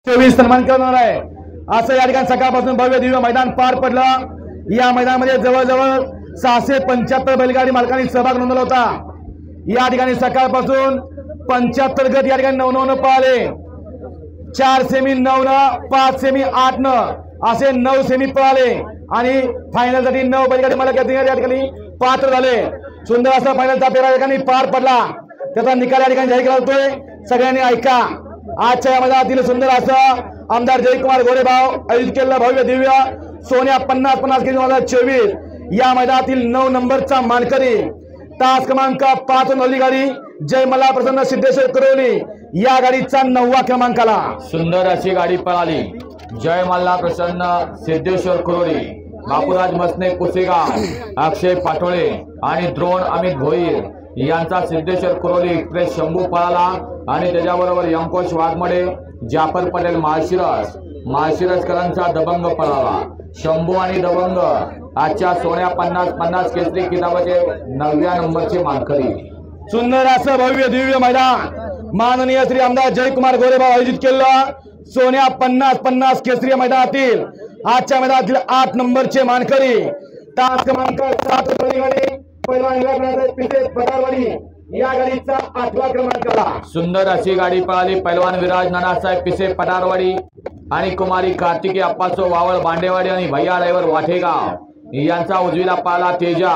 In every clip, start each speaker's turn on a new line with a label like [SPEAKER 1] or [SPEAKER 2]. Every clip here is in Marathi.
[SPEAKER 1] 24 सन्मान करणार आहे असं या ठिकाणी सकाळपासून भव्य दिव्य मैदान पार पडलं। या मैदानामध्ये जवळजवळ 675 बैलगाडी मालकांनी सहभाग नोंदवला होता। या ठिकाणी सकाळपासून 75 गट या ठिकाणी 9-9 पळाले, 4 सेमी 9, 5 सेमी 8 असे 9 सेमी पळाले आणि फायनल साठी 9 बैलगाडी मालक या ठिकाणी पात्र झाले। सुंदर असा फायनलचा फेरा या ठिकाणी पार पडला, त्याचा निकाल या ठिकाणी जाहीर केला जातोय, सगळ्यांनी ऐका। आजच्या या मैदानातील सुंदर असं आमदार जयकुमार गोरेभाव आयोजित केलेलं भव्य दिव्य सोन्या 50-50 केजी 2024 या मैदानातील 9 नंबरचा मानकरी तास क्रमांक 5 नवली गाडी जय मल्हार प्रसन्न सिद्धेश्वर कुरोली या गाडीचा 9वा क्रमांकाला
[SPEAKER 2] सुंदर अशी गाडी पळाली। जय मल्हार प्रसन्न सिद्धेश्वर कुरोली, बापूराज मसने पुसेगाव, अक्षय पाटोळे आणि द्रोण अमित भोईर यांचा सिद्धेश्वर कुरोली एक्सप्रेस शंभू पळाला आणि त्याच्याबरोबर यंकोश वाघमडे, जाफर पटेल माळशिरसकरांचा दबंग पळाला। शंभू आणि दबंग आजच्या सोन्या 50-50 केसरी किताबाचे 9व्या नंबरचे मानकरी।
[SPEAKER 1] सुंदर असं भव्य दिव्य मैदान माननीय श्री आमदार जयकुमार गोरेभाव आयोजित केलं सोन्या 50-50 केसरी मैदानातील आजच्या मैदानातील 8 नंबरचे मानकरी तास क्रमांक 7 या गाडीचा 8वा क्रमांकाला
[SPEAKER 2] सुंदर अशी गाडी पळाली। पैलवान विराज नानासाहेब पिसे पटारवाडी आणि कुमारी कार्तिकी अप्पासो वावळ बांडेवाडी आणि भैया ड्रायव्हर वाठेगाव यांचा उजवीला पाला तेजा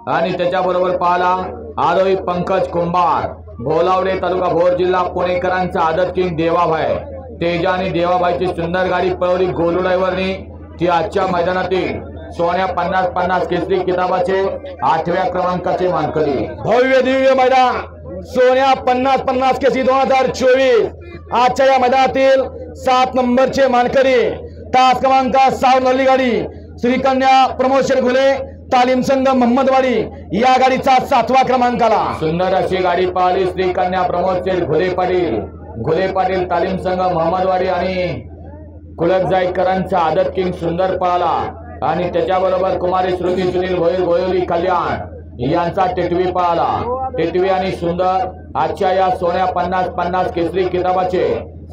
[SPEAKER 2] आणि त्याच्याबरोबर पाला आरोही पंकज कुंभार, भोलावडे तालुका भोर जिल्हा पुणेकरांचा आदत किंग देवाभाई। तेजा आणि देवाभाईची सुंदर गाडी पळवली गोलू ड्रायव्हरनी, ती आजच्या मैदानातील सोन्या 50-50 केसरी किताबाचे 8व्या क्रमांकाचे मानकरी।
[SPEAKER 1] भव्य दिव्य मैदान सोन्या 50-50 केसरी 2024 आजच्या या मैदानातील 7 नंबरचे मानकरी तास क्रमांक 6 नवली गाडी श्रीकन्या प्रमोद घुले तालीम संघ मोहम्मदवाडी या गाडीचा 7वा क्रमांकाला
[SPEAKER 2] सुंदर अशी गाडी पळाली। श्रीकन्या प्रमोद घुले पाटील तालीम संघ मोहम्मदवाडी आणि कुलकजाईकरांचा आदत किंग सुंदर पळाला आणि त्याच्याबरोबर कुमारी श्रुती सुनील भोईर गोयोली कल्याण यांचा टेटवी पळाला। टेटवी आणि सुंदर आजच्या या सोन्या 50-50 केसरी किताबाचे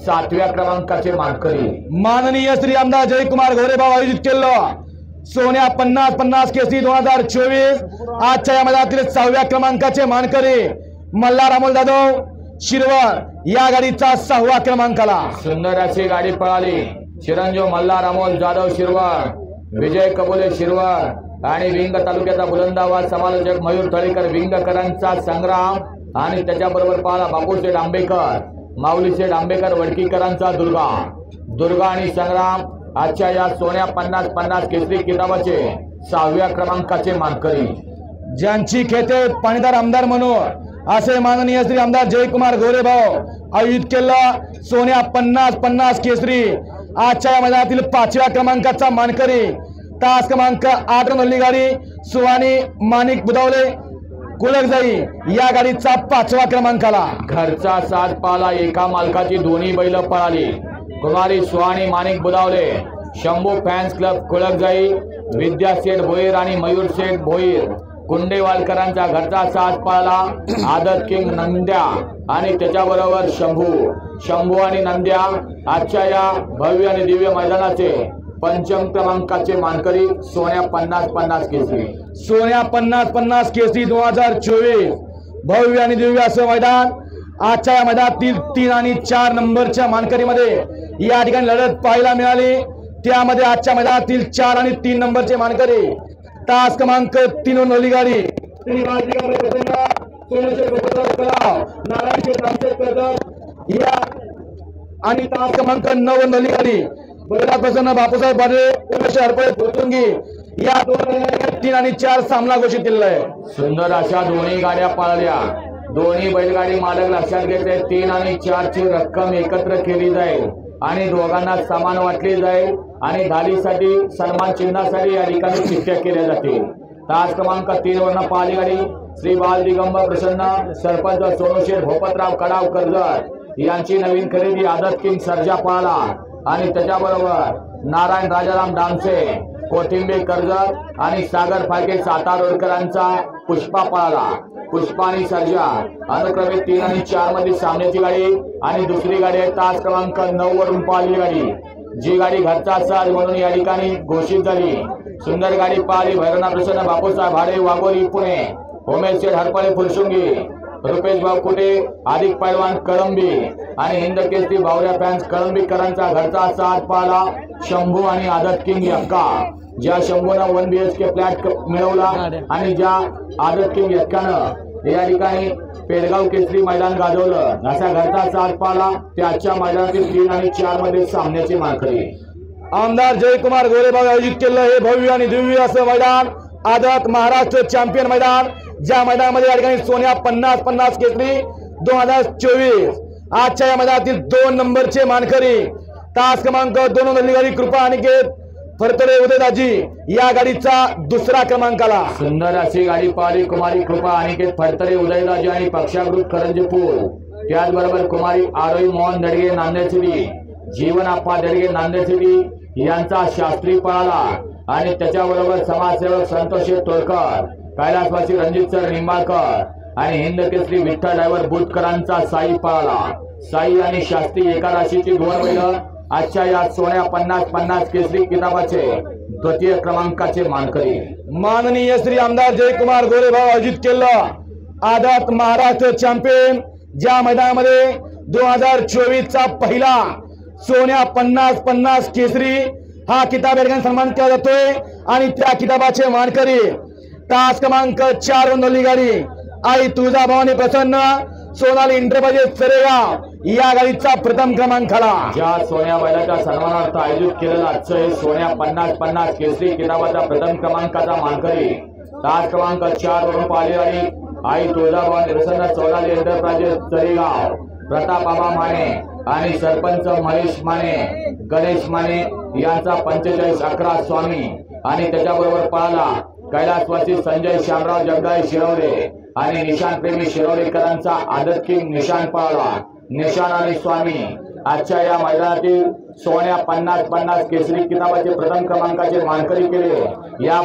[SPEAKER 2] 7व्या क्रमांकाचे मानकरी।
[SPEAKER 1] माननीय श्री आमदार जयकुमार गोरेभाव आयोजित केलं सोन्या 50-50 केसरी 2024 आजच्या या मैदानातील 6व्या क्रमांकाचे मानकरी मल्हार अमोल जाधव शिरवळ या गाडीचा 6वा क्रमांकाला
[SPEAKER 2] सुंदर अशी गाडी पळाली। चिरंजीव मल्हार अमोल जाधव शिरवळ, विजय कबोले शिरवळ आणि विंग तालुक्याचा बुलंदाबाद समालोचक मयूर तळेकर विंगकरांचा संग्राम आणि त्याच्याबरोबर पाहला बापूशेठ आंबेकर, माऊलीशेठ आंबेकर वडकीकरांचा दुर्गा आणि संग्राम आजच्या या सोन्या 50-50 केसरी किताबाचे 6व्या क्रमांकाचे मानकरी।
[SPEAKER 1] ज्यांची खेते पाणीदार आमदार म्हणून असे माननीय श्री आमदार जयकुमार गोरेभाव आयोजित केलं सोन्या 50-50 केसरी आजच्या या मैदानातील 5व्या क्रमांकाचा मानकरी तास क्रमांक 8 नवली गाडी सुवानी माणिक बुदावले कुलकजाई या गाडीचा 5वा क्रमांकाला
[SPEAKER 2] घरचा 7 पाला एका मालकाची दोन्ही बैल पळाली। कुमारी सुवानी माणिक बुदावले, शंभू फॅन्स क्लब कुलकजाई, विद्या शेठ भोईर आणि मयूर शेठ भोईर कुंडेवालकरांचा घरचा 7 पाला आदत किंग नंद्या आणि त्याच्याबरोबर शंभू आणि नंद्या आजच्या या भव्य आणि दिव्य मैदानाचे 5म क्रमांकाचे मानकरी सोन्या 50-50 केसरी।
[SPEAKER 1] सोन्या 50-50 केसरी 2024 भव्य आणि दिव्य असं मैदान आजच्या या मैदानातील 3 आणि 4 नंबरच्या मानकरीमध्ये या ठिकाणी लढत पाहायला मिळाली। त्यामध्ये आजच्या मैदानातील 4 आणि 3 नंबरचे मानकरी तास क्रमांक 3 नवली गाडी आणि तास क्रमांक 9 नवली गाडी बलराज प्रसन्न बापूसाहेब बाडळे उमेश हरपळे पोतुंगी या 3 आणि 4 सामना घोषित केलेला आहे।
[SPEAKER 2] सुंदर अशा दोन्ही गाड्या पळाल्या। दोन्ही बैलगाडी मालक लक्षात घेतले 3 आणि 4 ची रक्कम एकत्र केली जाईल आणि दोघांना समान वाटली जाईल आणि धालीसाठी सन्मान चिन्हासाठी या ठिकाणी चिठ्ठ्या केल्या जातील। तास क्रमांक 3 वरनं पळाली गाडी श्री बाल दिगंबर प्रसन्न सरपंच सोनूशेठ भोपतराव कडाव कर्जत यांची नवीन खरेदी आदत किंग सर्जा पळाला आणि त्याच्याबरोबर नारायण राजाराम डामसे कोथिंबे कर्जत आणि सागर फाळके सातारोडकरांचा पुष्पा पळाला। पुष्पा आणि सर्जा अनुक्रमे 3 आणि 4 मध्ये सामन्याची गाडी आणि दुसरी गाडी आहे तास क्रमांक 9 वरून पाहिली गाडी, जी गाडी घरचा साज म्हणून या ठिकाणी घोषित झाली। सुंदर गाडी पाहिली भैरवनाथ प्रसन्न बापूसाहेब भाडे वाघोली पुणे, उमेश शेठ हरपळे फुलशुंगी, रुपेश भाऊ कुटे अधिक पैलवान कळंबी आणि हिंद केसरी बावऱ्या फॅन्स कळंबीकरांचा घरचा साथ पाहला शंभू आणि आदत किंग यक्का। ज्या शंभूनं 1 BHK फ्लॅट मिळवला आणि ज्या आदत किंग यक्कानं या ठिकाणी पेडगाव केसरी मैदान गाजवलं, असा घरचा साथ पाहला ते आजच्या मैदानातील 3 आणि 4 मध्ये सामन्याचे मानकरी
[SPEAKER 1] आमदार जयकुमार गोरेबाग आयोजित केलेलं हे भव्य आणि दिव्य असं मैदान आदत महाराष्ट्र चॅम्पियन मैदान, ज्या मैदानामध्ये या ठिकाणी सोन्या 50-50 केसरी 2024 आजच्या या मैदानातील 2 नंबरचे मानकरी तास क्रमांक 2 गाडी कृपा अनिकेत फरतडे उदयदाजी या गाडीचा दुसरा क्रमांकाला।
[SPEAKER 2] सुंदर अशी गाडी पाहिली कुमारी कृपा अनिकेत फरतडे उदयदाजी आणि पक्षागृत करंजपूर, त्याचबरोबर कुमारी आरोही मोहन दडगे नांदेड सिटी, जीवन आप्पा दडगे नांदेड सिटी यांचा शास्त्री पळाला आणि त्याच्याबरोबर समाजसेवक संतोष तोडकर, कैलासवासी रणजित सर निंबाळकर आणि हिंद केसरी विठ्ठल ड्रायव्हर बुटकरांचा साई पळाला। साई आणि शास्त्री एका राशीची 2 बैल आजच्या या सोन्या 50-50 केसरी किताबाचे द्वितीय क्रमांकाचे मानकरी
[SPEAKER 1] माननीय श्री आमदार जयकुमार गोरेबाग आयोजित केलेलं आदत महाराष्ट्र चॅम्पियन, ज्या मैदानामध्ये 2024 चा पहिला सोन्या 50-50 केसरी हा किताब या ठिकाणी सन्मान केला जातोय आणि त्या किताबाचे मानकरी तास क्रमांक 4 वरून गाडी आई तुळजाभवानी प्रसन्न सोनाली इंटरप्राइजेस सरेगाव या गाडीचा प्रथम क्रमांकाला।
[SPEAKER 2] ज्या सोन्या बैलाच्या सन्मानार्थ आयोजित केलेला आजचं हे सोन्या 50-50 केसरी किताबाचा प्रथम क्रमांकाचा मानकरी तास क्रमांक 4 वरून पाहिली गाडी आई तुळजाभवानी प्रसन्न सोनाली इंटरप्राइजेस सरेगाव, प्रताप बाबा माने आणि सरपंच महेश माने गणेश माने यांचा 45-11 स्वामी आणि त्याच्याबरोबर पळाला कैलासवासी संजय श्यामराव जगदाळे शिरवले आणि निशान प्रेमी शिरवलेकरांचा आदत किंग निशान पळाला। निशान आणि स्वामी आजच्या या मैदानातील सोन्या 50-50 केसरी किताबाचे प्रथम क्रमांकाचे मानकरी केले। या